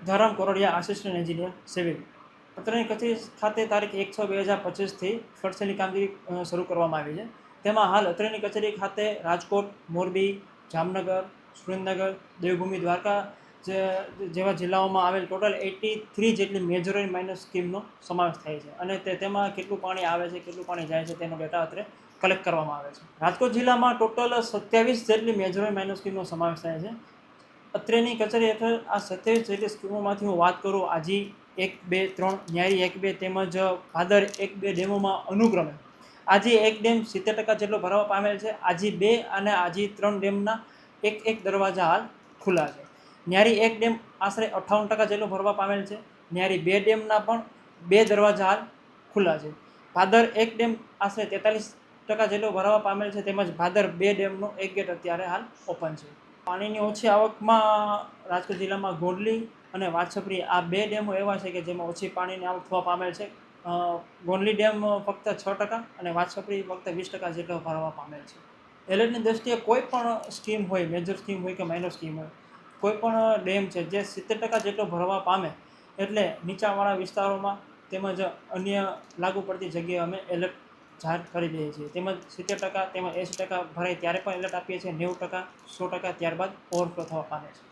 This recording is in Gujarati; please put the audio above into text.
ધરમ કોરડિયા, આસિસ્ટન્ટ એન્જિનિયર સિવિલ. અત્રેની કચેરી ખાતે તારીખ 1/6/2025થી ફરસેની કામગીરી શરૂ કરવામાં આવી છે. તેમાં હાલ અત્રેની કચેરી ખાતે રાજકોટ, મોરબી, જામનગર, સુરેન્દ્રનગર, દેવભૂમિ, દ્વારકા જેવા જિલ્લાઓમાં આવેલ ટોટલ 83 જેટલી મેજર એન્ડ માઇનર સ્કીમનો સમાવેશ થાય છે. અને તેમાં કેટલું પાણી આવે છે, કેટલું પાણી જાય છે તેનો ડેટા અત્રે કલેક્ટ કરવામાં આવે છે. રાજકોટ જિલ્લામાં ટોટલ 27 જેટલી મેજર એન્ડ માઇનર સ્કીમનો સમાવેશ થાય છે. અત્રેની કચેરી હેઠળ આ 27 જેટલી સ્કીમોમાંથી હું વાત કરું, આજી 1, 2, 3, ન્યારી 1, 2 તેમજ ભાદર 1, 2 ડેમોમાં અનુક્રમે આજી 1 ડેમ 70% જેટલો ભરાવા પામેલ છે. આજી 2 અને આજી 3 ડેમના એક દરવાજા હાલ ખુલ્લા છે. ન્યારી 1 ડેમ આશરે 58% જેટલો ભરવા પામેલ છે. ન્યારી 2 ડેમના પણ 2 દરવાજા હાલ ખુલ્લા છે. ભાદર 1 ડેમ આશરે 43% જેટલો ભરાવા પામેલ છે. તેમજ ભાદર 2 ડેમનો એક ગેટ અત્યારે હાલ ઓપન છે. પાણીની ઓછી આવકમાં રાજકોટ જિલ્લામાં ગોંડલી અને વાછપરી આ 2 ડેમો એવા છે કે જેમાં ઓછી પાણીની આવક થવા પામેલ છે. ગોંડલી ડેમ ફક્ત 6% અને વાછપરી ફક્ત 20% જેટલો ભરવા પામેલ છે. એલર્ટની દ્રષ્ટિએ કોઈ પણ સ્કીમ હોય, મેજર સ્કીમ હોય કે માઇનર સ્કીમ હોય, કોઈ પણ ડેમ છે જે 70% જેટલો ભરવા પામે એટલે નીચાણવાળા વિસ્તારોમાં તેમજ અન્ય લાગુ પડતી જગ્યાએ અમે એલર્ટ જાહેર કરી દઈએ છીએ. તેમજ 70% તેમજ 80% ભરાય ત્યારે પણ એલર્ટ આપીએ છીએ. 90%, 100% ત્યારબાદ ઓવરફ્લો થવા પામે છે.